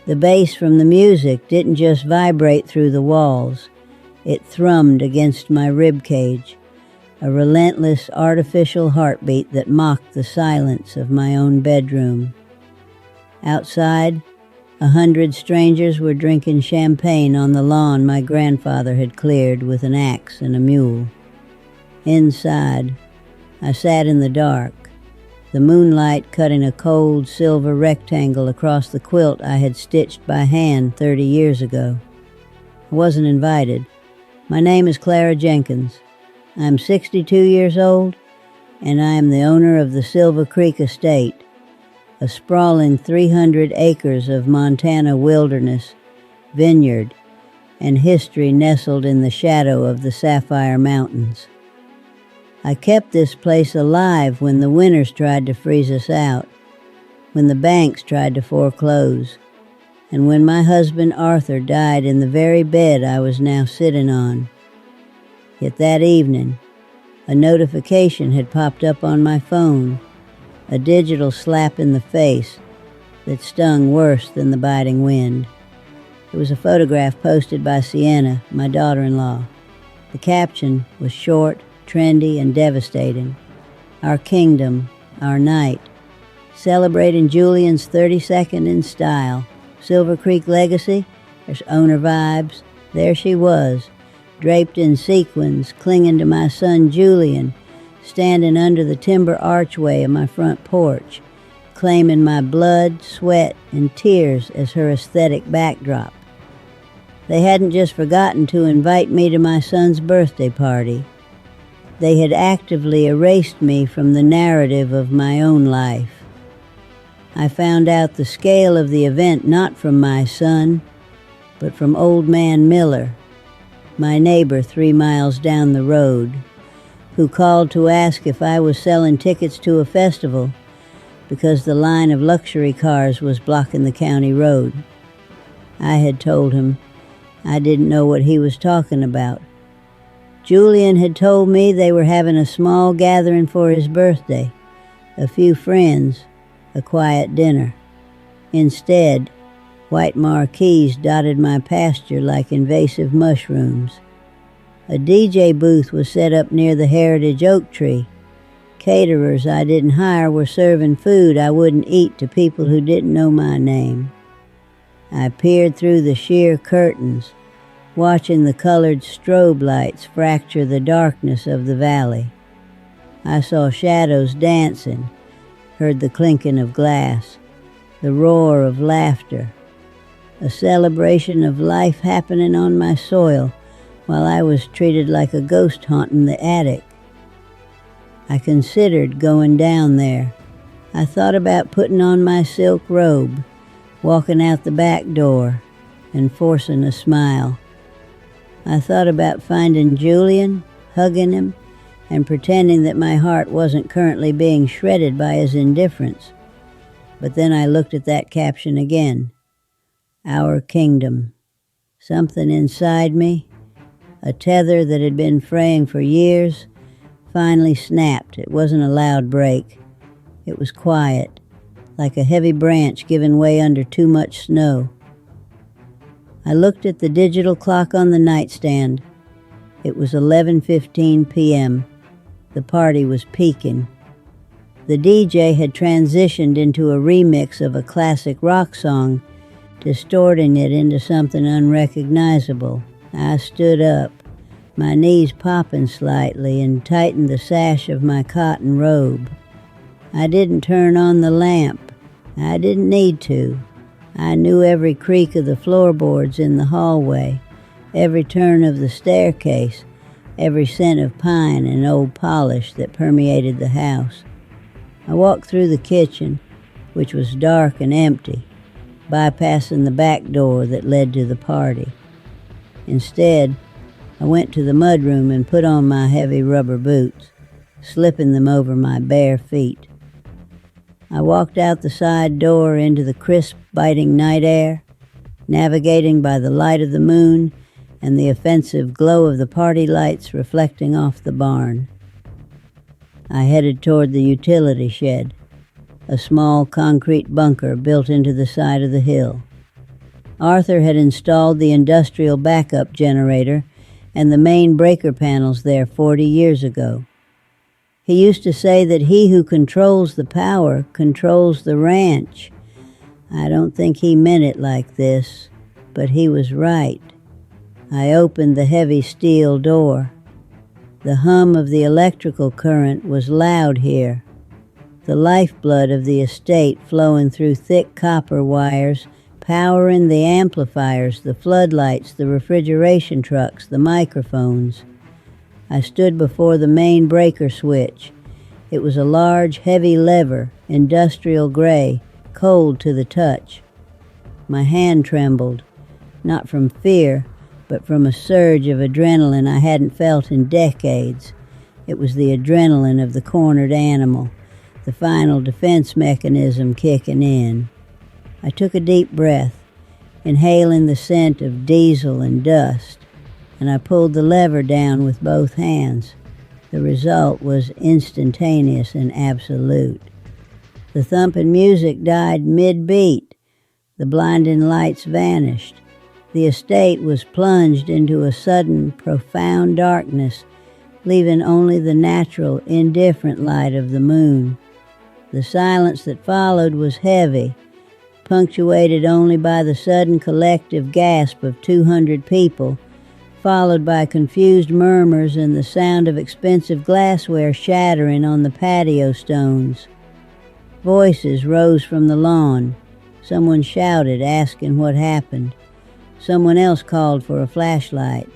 The bass from the music didn't just vibrate through the walls. It thrummed against my rib cage, a relentless artificial heartbeat that mocked the silence of my own bedroom. Outside, 100 strangers were drinking champagne on the lawn my grandfather had cleared with an axe and a mule. Inside, I sat in the dark, the moonlight cutting a cold silver rectangle across the quilt I had stitched by hand 30 years ago. I wasn't invited. My name is Clara Jenkins. I'm 62 years old, and I am the owner of the Silver Creek Estate, a sprawling 300 acres of Montana wilderness, vineyard, and history nestled in the shadow of the Sapphire Mountains. I kept this place alive when the winters tried to freeze us out, when the banks tried to foreclose, and when my husband Arthur died in the very bed I was now sitting on. Yet that evening, a notification had popped up on my phone, a digital slap in the face that stung worse than the biting wind. It was a photograph posted by Sienna, my daughter-in-law. The caption was short, trendy, and devastating. Our kingdom, our night. Celebrating Julian's 32nd in style. Silver Creek legacy, there's owner vibes. There she was, draped in sequins, clinging to my son Julian, standing under the timber archway of my front porch, claiming my blood, sweat, and tears as her aesthetic backdrop. They hadn't just forgotten to invite me to my son's birthday party. They had actively erased me from the narrative of my own life. I found out the scale of the event not from my son, but from Old Man Miller, my neighbor 3 miles down the road, who called to ask if I was selling tickets to a festival because the line of luxury cars was blocking the county road. I had told him I didn't know what he was talking about. Julian had told me they were having a small gathering for his birthday, a few friends, a quiet dinner. Instead, white marquees dotted my pasture like invasive mushrooms. A DJ booth was set up near the heritage oak tree. Caterers I didn't hire were serving food I wouldn't eat to people who didn't know my name. I peered through the sheer curtains, watching the colored strobe lights fracture the darkness of the valley. I saw shadows dancing, heard the clinking of glass, the roar of laughter, a celebration of life happening on my soil while I was treated like a ghost haunting the attic. I considered going down there. I thought about putting on my silk robe, walking out the back door, and forcing a smile. I thought about finding Julian, hugging him, and pretending that my heart wasn't currently being shredded by his indifference. But then I looked at that caption again. Our kingdom. Something inside me, a tether that had been fraying for years, finally snapped. It wasn't a loud break. It was quiet, like a heavy branch giving way under too much snow. I looked at the digital clock on the nightstand. It was 11:15 p.m. The party was peaking. The DJ had transitioned into a remix of a classic rock song, distorting it into something unrecognizable. I stood up, my knees popping slightly, and tightened the sash of my cotton robe. I didn't turn on the lamp. I didn't need to. I knew every creak of the floorboards in the hallway, every turn of the staircase, every scent of pine and old polish that permeated the house. I walked through the kitchen, which was dark and empty, bypassing the back door that led to the party. Instead, I went to the mudroom and put on my heavy rubber boots, slipping them over my bare feet. I walked out the side door into the crisp, biting night air, navigating by the light of the moon and the offensive glow of the party lights reflecting off the barn. I headed toward the utility shed, a small concrete bunker built into the side of the hill. Arthur had installed the industrial backup generator and the main breaker panels there 40 years ago. He used to say that he who controls the power controls the ranch. I don't think he meant it like this, but he was right. I opened the heavy steel door. The hum of the electrical current was loud here. The lifeblood of the estate flowing through thick copper wires, powering the amplifiers, the floodlights, the refrigeration trucks, the microphones. I stood before the main breaker switch. It was a large, heavy lever, industrial gray, cold to the touch. My hand trembled, not from fear, but from a surge of adrenaline I hadn't felt in decades. It was the adrenaline of the cornered animal, the final defense mechanism kicking in. I took a deep breath, inhaling the scent of diesel and dust, and I pulled the lever down with both hands. The result was instantaneous and absolute. The thumping music died mid-beat. The blinding lights vanished. The estate was plunged into a sudden, profound darkness, leaving only the natural, indifferent light of the moon. The silence that followed was heavy, punctuated only by the sudden collective gasp of 200 people, followed by confused murmurs and the sound of expensive glassware shattering on the patio stones. Voices rose from the lawn. Someone shouted, asking what happened. Someone else called for a flashlight.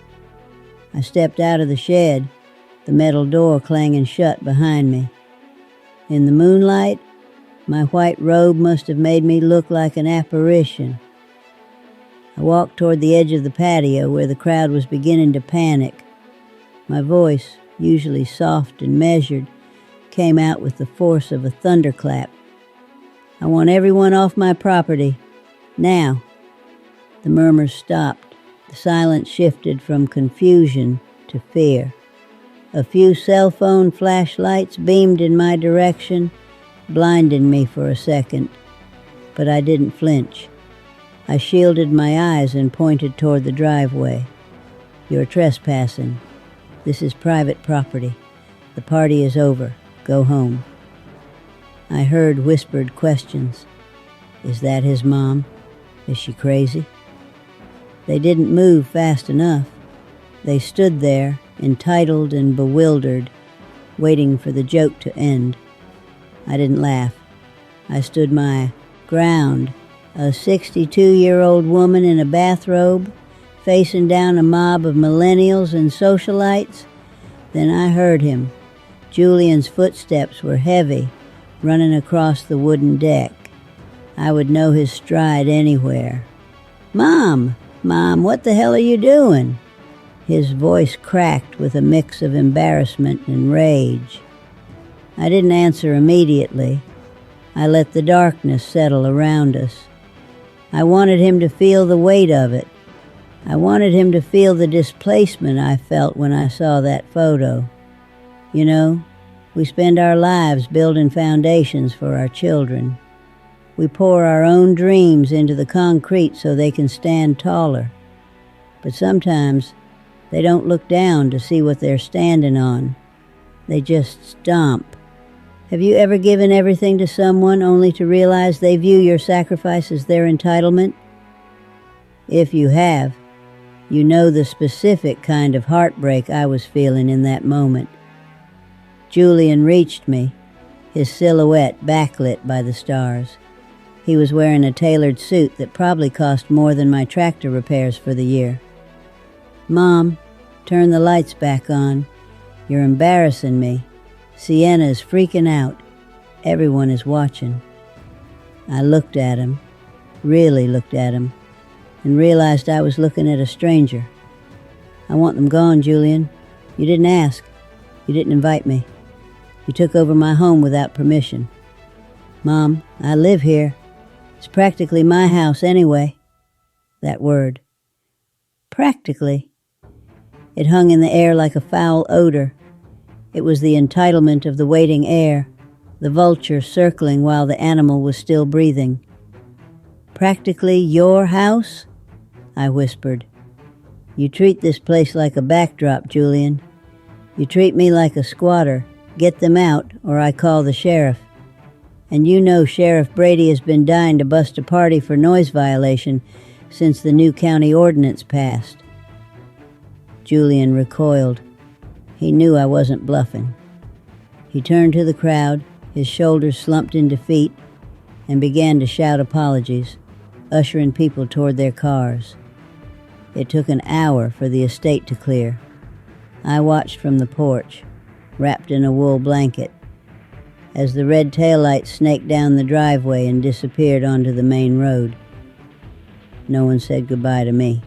I stepped out of the shed, the metal door clanging shut behind me. In the moonlight, my white robe must have made me look like an apparition. I walked toward the edge of the patio where the crowd was beginning to panic. My voice, usually soft and measured, came out with the force of a thunderclap. I want everyone off my property, now. The murmurs stopped. The silence shifted from confusion to fear. A few cell phone flashlights beamed in my direction, blinding me for a second. But I didn't flinch. I shielded my eyes and pointed toward the driveway. You're trespassing. This is private property. The party is over. Go home. I heard whispered questions. Is that his mom? Is she crazy? They didn't move fast enough. They stood there, entitled and bewildered, waiting for the joke to end. I didn't laugh. I stood my ground, a 62-year-old woman in a bathrobe, facing down a mob of millennials and socialites. Then I heard him. Julian's footsteps were heavy, running across the wooden deck. I would know his stride anywhere. Mom, what the hell are you doing? His voice cracked with a mix of embarrassment and rage. I didn't answer immediately. I let the darkness settle around us. I wanted him to feel the weight of it. I wanted him to feel the displacement I felt when I saw that photo. You know, we spend our lives building foundations for our children. We pour our own dreams into the concrete so they can stand taller. But sometimes they don't look down to see what they're standing on. They just stomp. Have you ever given everything to someone only to realize they view your sacrifice as their entitlement? If you have, you know the specific kind of heartbreak I was feeling in that moment. Julian reached me, his silhouette backlit by the stars. He was wearing a tailored suit that probably cost more than my tractor repairs for the year. Mom, turn the lights back on. You're embarrassing me. Sienna's freaking out. Everyone is watching. I looked at him, really looked at him, and realized I was looking at a stranger. I want them gone, Julian. You didn't ask. You didn't invite me. You took over my home without permission. Mom, I live here. It's practically my house anyway. That word. Practically. It hung in the air like a foul odor. It was the entitlement of the waiting air, the vulture circling while the animal was still breathing. Practically your house? I whispered. "You treat this place like a backdrop, Julian. You treat me like a squatter. Get them out, or I call the sheriff. And you know Sheriff Brady has been dying to bust a party for noise violation since the new county ordinance passed." Julian recoiled. He knew I wasn't bluffing. He turned to the crowd, his shoulders slumped in defeat, and began to shout apologies, ushering people toward their cars. It took an hour for the estate to clear. I watched from the porch, wrapped in a wool blanket, as the red taillights snaked down the driveway and disappeared onto the main road. No one said goodbye to me.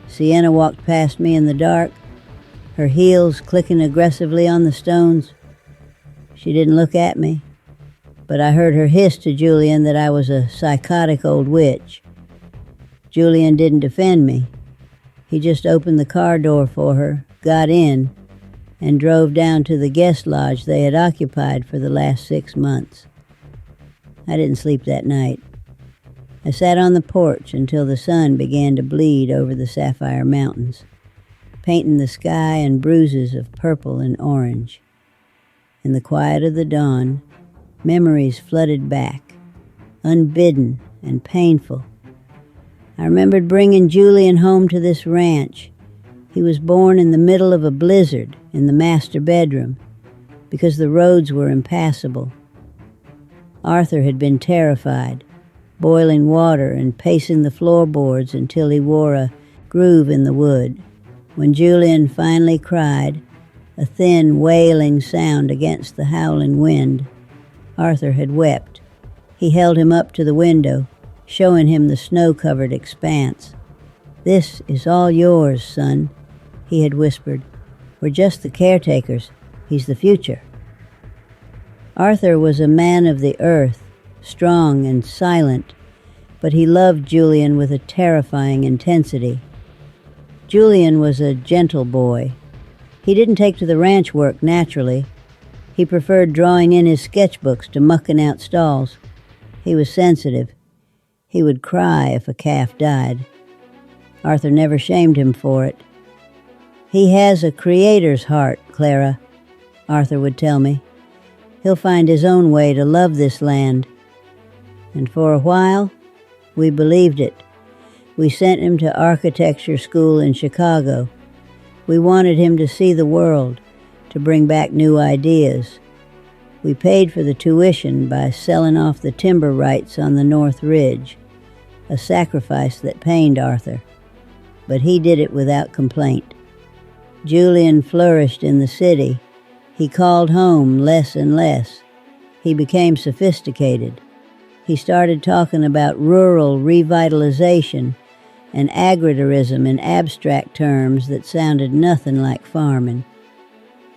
Sienna walked past me in the dark, her heels clicking aggressively on the stones. She didn't look at me, but I heard her hiss to Julian that I was a psychotic old witch. Julian didn't defend me. He just opened the car door for her, got in, and drove down to the guest lodge they had occupied for the last 6 months. I didn't sleep that night. I sat on the porch until the sun began to bleed over the sapphire mountains, painting the sky in bruises of purple and orange. In the quiet of the dawn, memories flooded back, unbidden and painful. I remembered bringing Julian home to this ranch. He was born in the middle of a blizzard in the master bedroom because the roads were impassable. Arthur had been terrified, boiling water and pacing the floorboards until he wore a groove in the wood. When Julian finally cried, a thin, wailing sound against the howling wind, Arthur had wept. He held him up to the window, showing him the snow-covered expanse. "This is all yours, son," he had whispered. "We're just the caretakers. He's the future." Arthur was a man of the earth, strong and silent, but he loved Julian with a terrifying intensity. Julian was a gentle boy. He didn't take to the ranch work naturally. He preferred drawing in his sketchbooks to mucking out stalls. He was sensitive. He would cry if a calf died. Arthur never shamed him for it. "He has a creator's heart, Clara," Arthur would tell me. "He'll find his own way to love this land." And for a while, we believed it. We sent him to architecture school in Chicago. We wanted him to see the world, to bring back new ideas. We paid for the tuition by selling off the timber rights on the North Ridge, a sacrifice that pained Arthur. But he did it without complaint. Julian flourished in the city. He called home less and less. He became sophisticated. He started talking about rural revitalization and agritourism in abstract terms that sounded nothing like farming.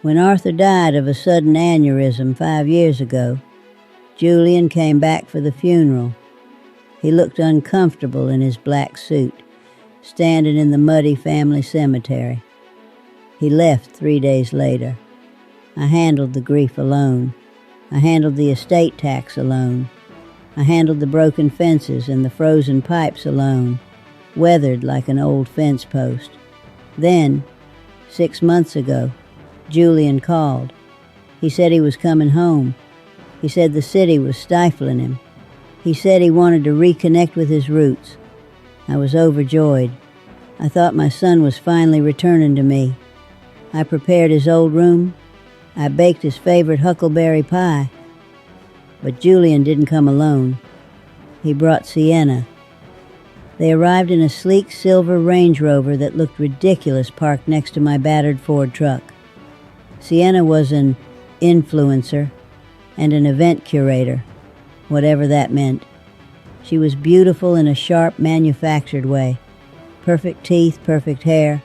When Arthur died of a sudden aneurysm 5 years ago, Julian came back for the funeral. He looked uncomfortable in his black suit, standing in the muddy family cemetery. He left 3 days later. I handled the grief alone. I handled the estate tax alone. I handled the broken fences and the frozen pipes alone, weathered like an old fence post. Then, 6 months ago, Julian called. He said he was coming home. He said the city was stifling him. He said he wanted to reconnect with his roots. I was overjoyed. I thought my son was finally returning to me. I prepared his old room. I baked his favorite huckleberry pie. But Julian didn't come alone. He brought Sienna. They arrived in a sleek silver Range Rover that looked ridiculous parked next to my battered Ford truck. Sienna was an influencer and an event curator, whatever that meant. She was beautiful in a sharp, manufactured way. Perfect teeth, perfect hair,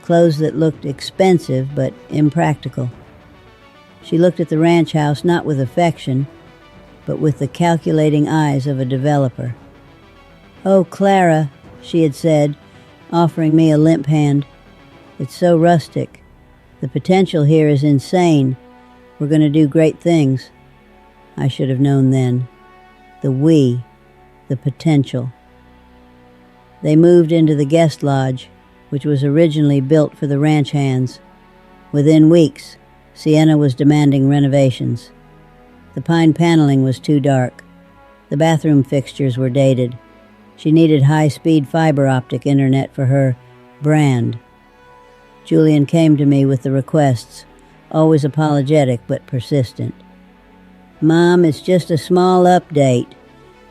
clothes that looked expensive but impractical. She looked at the ranch house not with affection, but with the calculating eyes of a developer. "Oh, Clara," she had said, offering me a limp hand. "It's so rustic. The potential here is insane. We're going to do great things." I should have known then. The potential. They moved into the guest lodge, which was originally built for the ranch hands. Within weeks, Sienna was demanding renovations. The pine paneling was too dark. The bathroom fixtures were dated. She needed high-speed fiber optic internet for her brand. Julian came to me with the requests, always apologetic but persistent. "Mom, it's just a small update.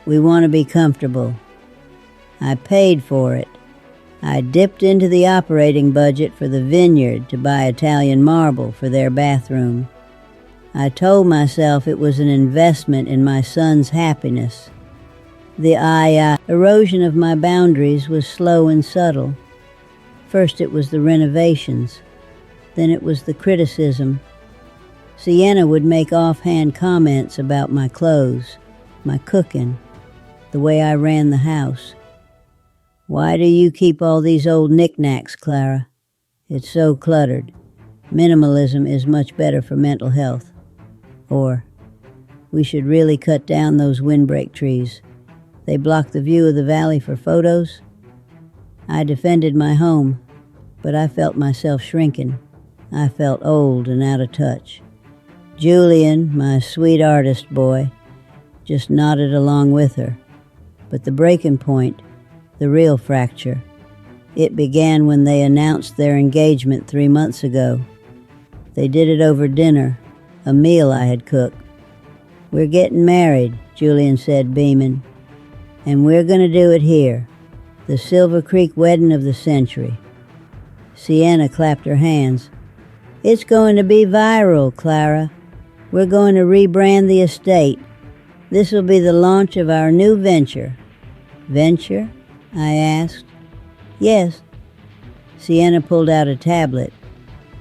We want to be comfortable." I paid for it. I dipped into the operating budget for the vineyard to buy Italian marble for their bathroom. I told myself it was an investment in my son's happiness. The erosion of my boundaries was slow and subtle. First it was the renovations. Then it was the criticism. Sienna would make offhand comments about my clothes, my cooking, the way I ran the house. "Why do you keep all these old knickknacks, Clara? It's so cluttered. Minimalism is much better for mental health." Or, "We should really cut down those windbreak trees. They block the view of the valley for photos." I defended my home, but I felt myself shrinking. I felt old and out of touch. Julian, my sweet artist boy, just nodded along with her. But the breaking point, the real fracture, it began when they announced their engagement 3 months ago. They did it over dinner, a meal I had cooked. "We're getting married," Julian said, beaming. "And we're going to do it here, the Silver Creek wedding of the century." Sienna clapped her hands. "It's going to be viral, Clara. We're going to rebrand the estate. This will be the launch of our new venture." "Venture?" I asked. "Yes." Sienna pulled out a tablet.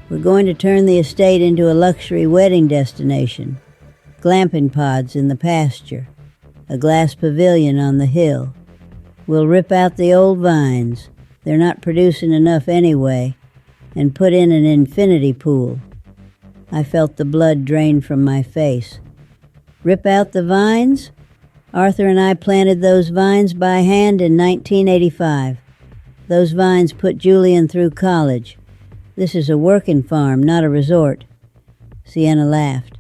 "We're going to turn the estate into a luxury wedding destination. Glamping pods in the pasture. A glass pavilion on the hill. We'll rip out the old vines. They're not producing enough anyway. And put in an infinity pool." I felt the blood drain from my face. "Rip out the vines?" Arthur and I planted those vines by hand in 1985. Those vines put Julian through college. This is a working farm, not a resort. Sienna laughed,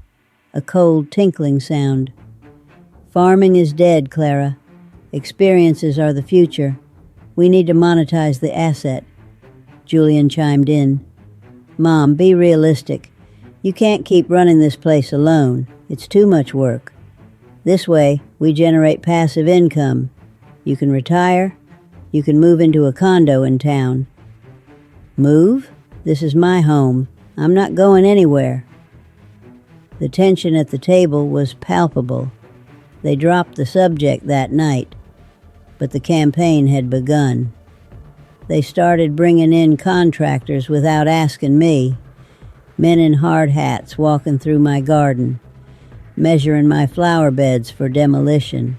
a cold, tinkling sound. "Farming is dead, Clara. Experiences are the future. We need to monetize the asset." Julian chimed in. "Mom, be realistic. You can't keep running this place alone. It's too much work. This way, we generate passive income. You can retire. You can move into a condo in town." "Move? This is my home. I'm not going anywhere." The tension at the table was palpable. They dropped the subject that night, but the campaign had begun. They started bringing in contractors without asking me. Men in hard hats walking through my garden, measuring my flower beds for demolition.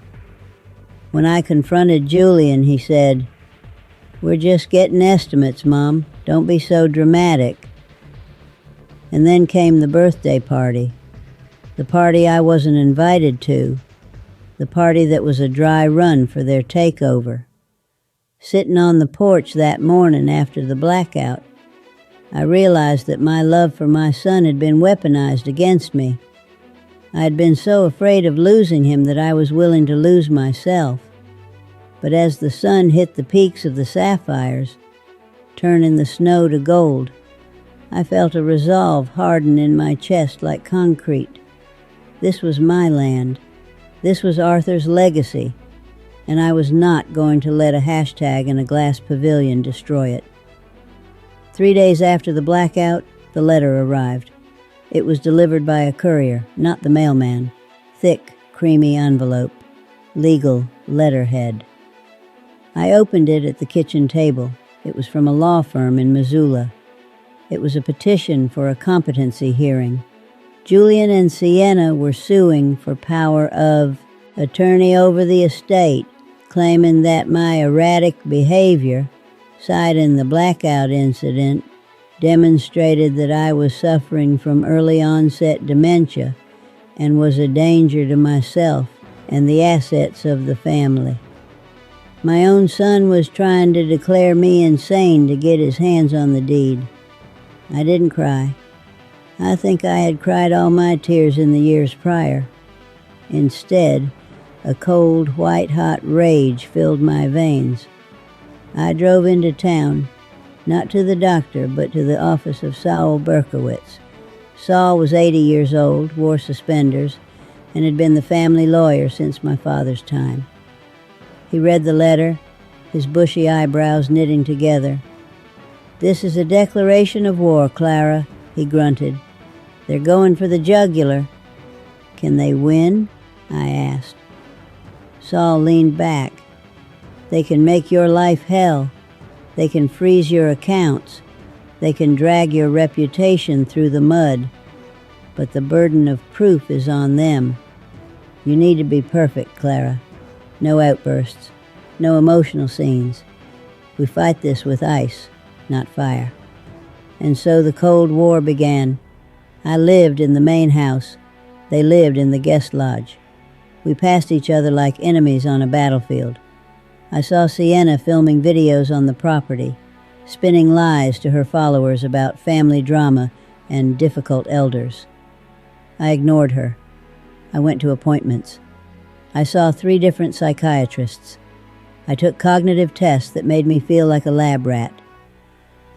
When I confronted Julian, he said, "We're just getting estimates, Mom. Don't be so dramatic." And then came the birthday party. The party I wasn't invited to. The party that was a dry run for their takeover. Sitting on the porch that morning after the blackout, I realized that my love for my son had been weaponized against me. I had been so afraid of losing him that I was willing to lose myself. But as the sun hit the peaks of the sapphires, turning the snow to gold, I felt a resolve harden in my chest like concrete. This was my land. This was Arthur's legacy, and I was not going to let a hashtag in a glass pavilion destroy it. 3 days after the blackout, the letter arrived. It was delivered by a courier, not the mailman. Thick, creamy envelope. Legal letterhead. I opened it at the kitchen table. It was from a law firm in Missoula. It was a petition for a competency hearing. Julian and Sienna were suing for power of attorney over the estate, claiming that my erratic behavior, citing the blackout incident, demonstrated that I was suffering from early onset dementia and was a danger to myself and the assets of the family. My own son was trying to declare me insane to get his hands on the deed. I didn't cry. I think I had cried all my tears in the years prior. Instead, a cold, white-hot rage filled my veins. I drove into town, not to the doctor, but to the office of Saul Berkowitz. Saul was 80 years old, wore suspenders, and had been the family lawyer since my father's time. He read the letter, his bushy eyebrows knitting together. "This is a declaration of war, Clara," he grunted. "They're going for the jugular." "Can they win?" I asked. Saul leaned back. "They can make your life hell. They can freeze your accounts. They can drag your reputation through the mud. But the burden of proof is on them. You need to be perfect, Clara. No outbursts. No emotional scenes. We fight this with ice, not fire." And so the Cold War began. I lived in the main house. They lived in the guest lodge. We passed each other like enemies on a battlefield. I saw Sienna filming videos on the property, spinning lies to her followers about family drama and difficult elders. I ignored her. I went to appointments. I saw 3 different psychiatrists. I took cognitive tests that made me feel like a lab rat.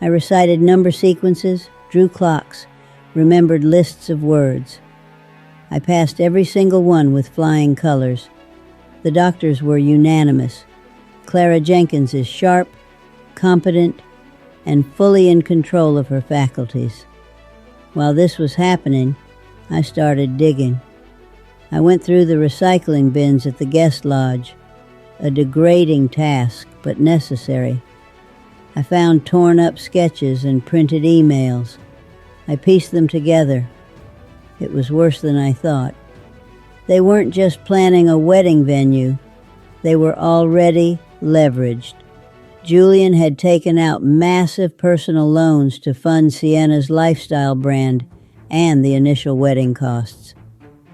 I recited number sequences, drew clocks, remembered lists of words. I passed every single one with flying colors. The doctors were unanimous. Clara Jenkins is sharp, competent, and fully in control of her faculties. While this was happening, I started digging. I went through the recycling bins at the guest lodge, a degrading task, but necessary. I found torn-up sketches and printed emails. I pieced them together. It was worse than I thought. They weren't just planning a wedding venue. They were already leveraged. Julian had taken out massive personal loans to fund Sienna's lifestyle brand and the initial wedding costs.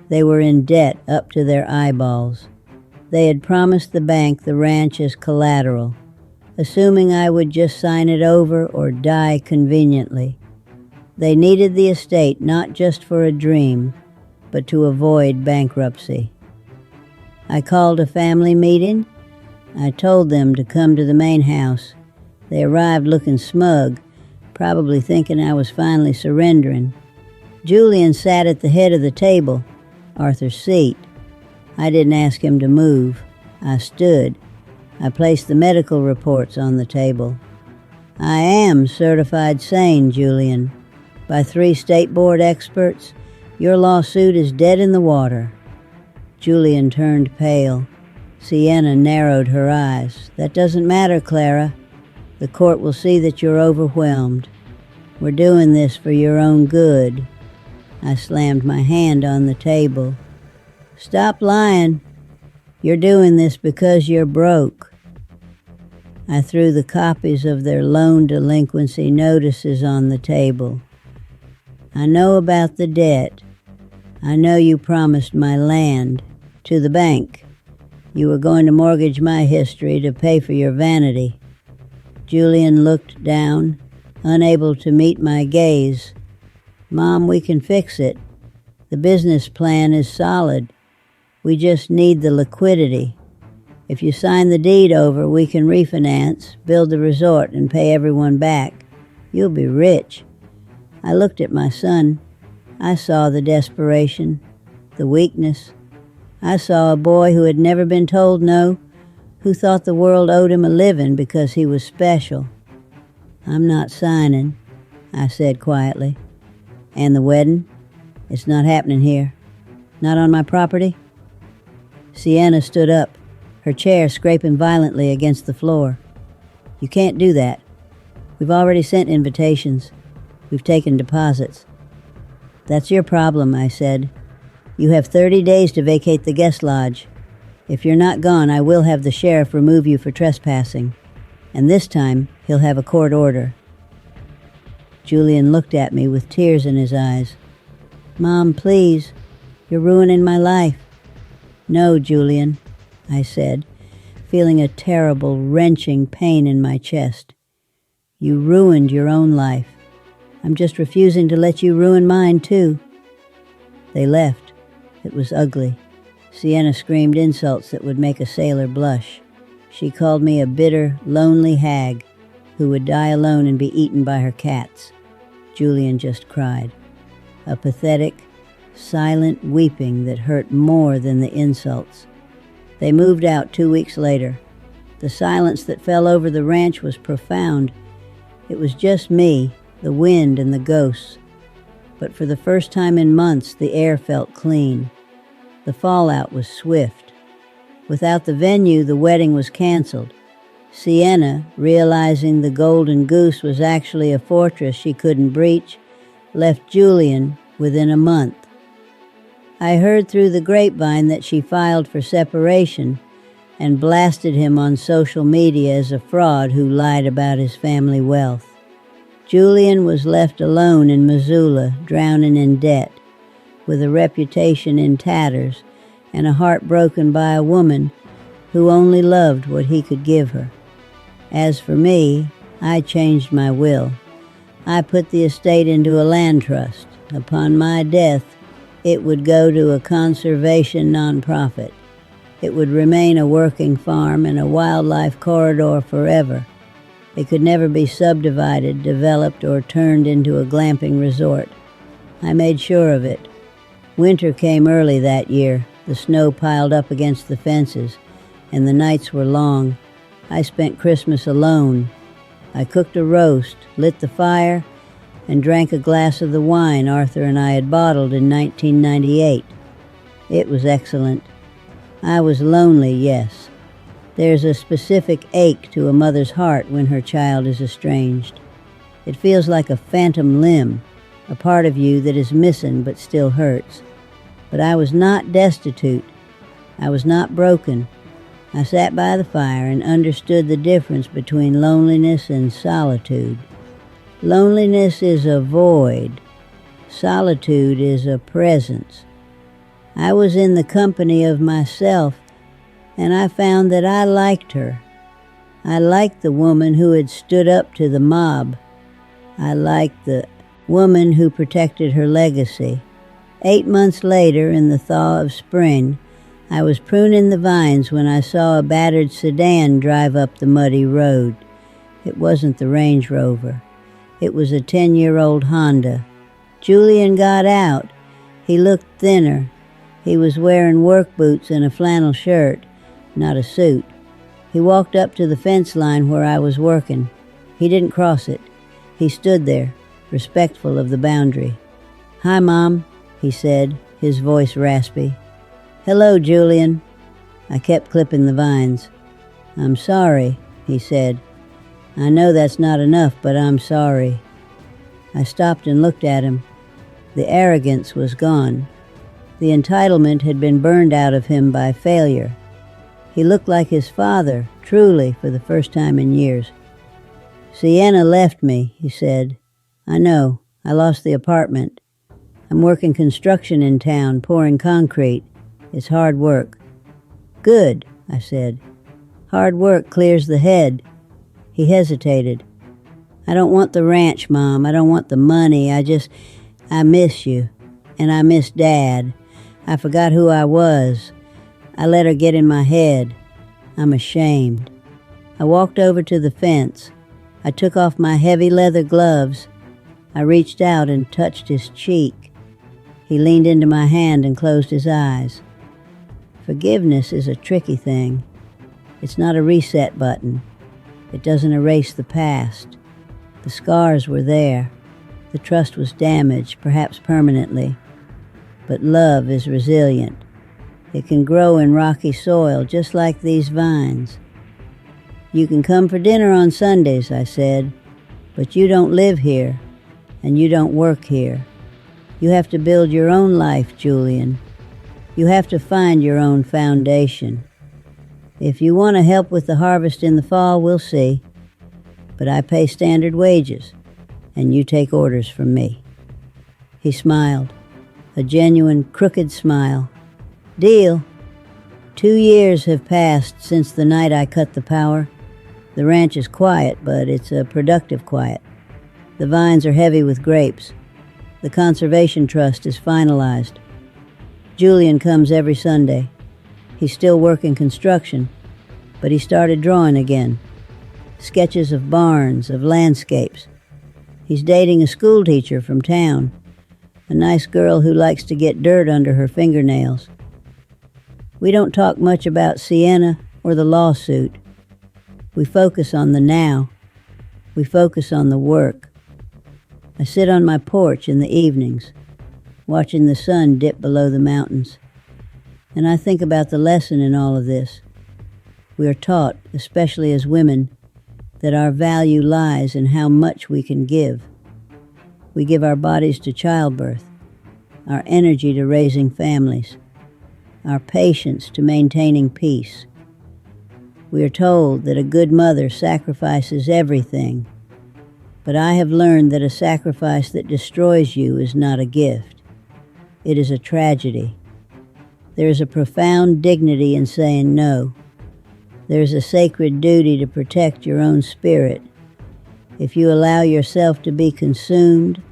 They were in debt up to their eyeballs. They had promised the bank the ranch as collateral, assuming I would just sign it over or die conveniently. They needed the estate not just for a dream, but to avoid bankruptcy. I called a family meeting. I told them to come to the main house. They arrived looking smug, probably thinking I was finally surrendering. Julian sat at the head of the table, Arthur's seat. I didn't ask him to move. I stood. I placed the medical reports on the table. "I am certified sane, Julian. By 3 state board experts, your lawsuit is dead in the water." Julian turned pale. Sienna narrowed her eyes. "That doesn't matter, Clara. The court will see that you're overwhelmed. We're doing this for your own good." I slammed my hand on the table. "Stop lying. You're doing this because you're broke." I threw the copies of their loan delinquency notices on the table. "I know about the debt. I know you promised my land to the bank. You were going to mortgage my history to pay for your vanity." Julian looked down, unable to meet my gaze. "Mom, we can fix it. The business plan is solid. We just need the liquidity. If you sign the deed over, we can refinance, build the resort, and pay everyone back. You'll be rich." I looked at my son. I saw the desperation, the weakness. I saw a boy who had never been told no, who thought the world owed him a living because he was special. "I'm not signing," I said quietly. "And the wedding? It's not happening here. Not on my property?" Sienna stood up, her chair scraping violently against the floor. "You can't do that. We've already sent invitations. We've taken deposits." "That's your problem," I said. "You have 30 days to vacate the guest lodge. If you're not gone, I will have the sheriff remove you for trespassing. And this time, he'll have a court order." Julian looked at me with tears in his eyes. "Mom, please. You're ruining my life." "No, Julian," I said, feeling a terrible, wrenching pain in my chest. You ruined your own life. I'm just refusing to let you ruin mine, too. They left. It was ugly. Sienna screamed insults that would make a sailor blush. She called me a bitter, lonely hag who would die alone and be eaten by her cats. Julian just cried. A pathetic, silent weeping that hurt more than the insults. They moved out 2 weeks later. The silence that fell over the ranch was profound. It was just me, the wind, and the ghosts. But for the first time in months, the air felt clean. The fallout was swift. Without the venue, the wedding was canceled. Sienna, realizing the Golden Goose was actually a fortress she couldn't breach, left Julian within a month. I heard through the grapevine that she filed for separation and blasted him on social media as a fraud who lied about his family wealth. Julian was left alone in Missoula, drowning in debt, with a reputation in tatters and a heart broken by a woman who only loved what he could give her. As for me, I changed my will. I put the estate into a land trust. Upon my death, it would go to a conservation nonprofit. It would remain a working farm and a wildlife corridor forever. It could never be subdivided, developed, or turned into a glamping resort. I made sure of it. Winter came early that year. The snow piled up against the fences, and the nights were long. I spent Christmas alone. I cooked a roast, lit the fire, and drank a glass of the wine Arthur and I had bottled in 1998. It was excellent. I was lonely, yes. There's a specific ache to a mother's heart when her child is estranged. It feels like a phantom limb, a part of you that is missing but still hurts. But I was not destitute. I was not broken. I sat by the fire and understood the difference between loneliness and solitude. Loneliness is a void. Solitude is a presence. I was in the company of myself, and I found that I liked her. I liked the woman who had stood up to the mob. I liked the woman who protected her legacy. 8 months later, in the thaw of spring, I was pruning the vines when I saw a battered sedan drive up the muddy road. It wasn't the Range Rover. It was a 10-year-old Honda. Julian got out. He looked thinner. He was wearing work boots and a flannel shirt, not a suit. He walked up to the fence line where I was working. He didn't cross it. He stood there, respectful of the boundary. "Hi, Mom," he said, his voice raspy. "Hello, Julian." I kept clipping the vines. "I'm sorry," he said. "I know that's not enough, but I'm sorry." I stopped and looked at him. The arrogance was gone. The entitlement had been burned out of him by failure. He looked like his father, truly, for the first time in years. "Sienna left me," he said. "I know. I lost the apartment. I'm working construction in town, pouring concrete. It's hard work." "Good," I said. "Hard work clears the head." He hesitated. "I don't want the ranch, Mom. I don't want the money. I miss you. And I miss Dad. I forgot who I was. I let her get in my head. I'm ashamed." I walked over to the fence. I took off my heavy leather gloves. I reached out and touched his cheek. He leaned into my hand and closed his eyes. Forgiveness is a tricky thing. It's not a reset button. It doesn't erase the past. The scars were there. The trust was damaged, perhaps permanently. But love is resilient. It can grow in rocky soil, just like these vines. "You can come for dinner on Sundays," I said, "but you don't live here, and you don't work here. You have to build your own life, Julian. You have to find your own foundation. If you want to help with the harvest in the fall, we'll see. But I pay standard wages, and you take orders from me." He smiled, a genuine crooked smile. "Deal." 2 years have passed since the night I cut the power. The ranch is quiet, but it's a productive quiet. The vines are heavy with grapes. The conservation trust is finalized. Julian comes every Sunday. He's still working construction, but he started drawing again. Sketches of barns, of landscapes. He's dating a school teacher from town, a nice girl who likes to get dirt under her fingernails. We don't talk much about Sienna or the lawsuit. We focus on the now. We focus on the work. I sit on my porch in the evenings, watching the sun dip below the mountains, and I think about the lesson in all of this. We are taught, especially as women, that our value lies in how much we can give. We give our bodies to childbirth, our energy to raising families, our patience to maintaining peace. We are told that a good mother sacrifices everything, but I have learned that a sacrifice that destroys you is not a gift. It is a tragedy. There is a profound dignity in saying no. There is a sacred duty to protect your own spirit. If you allow yourself to be consumed,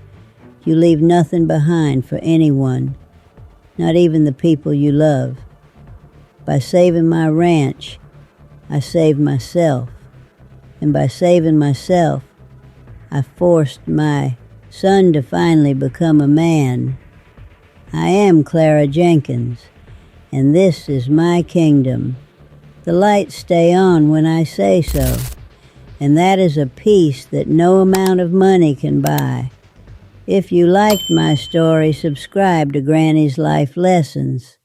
you leave nothing behind for anyone, not even the people you love. By saving my ranch, I saved myself. And by saving myself, I forced my son to finally become a man. I am Clara Jenkins, and this is my kingdom. The lights stay on when I say so, and that is a peace that no amount of money can buy. If you liked my story, subscribe to Granny's Life Lessons.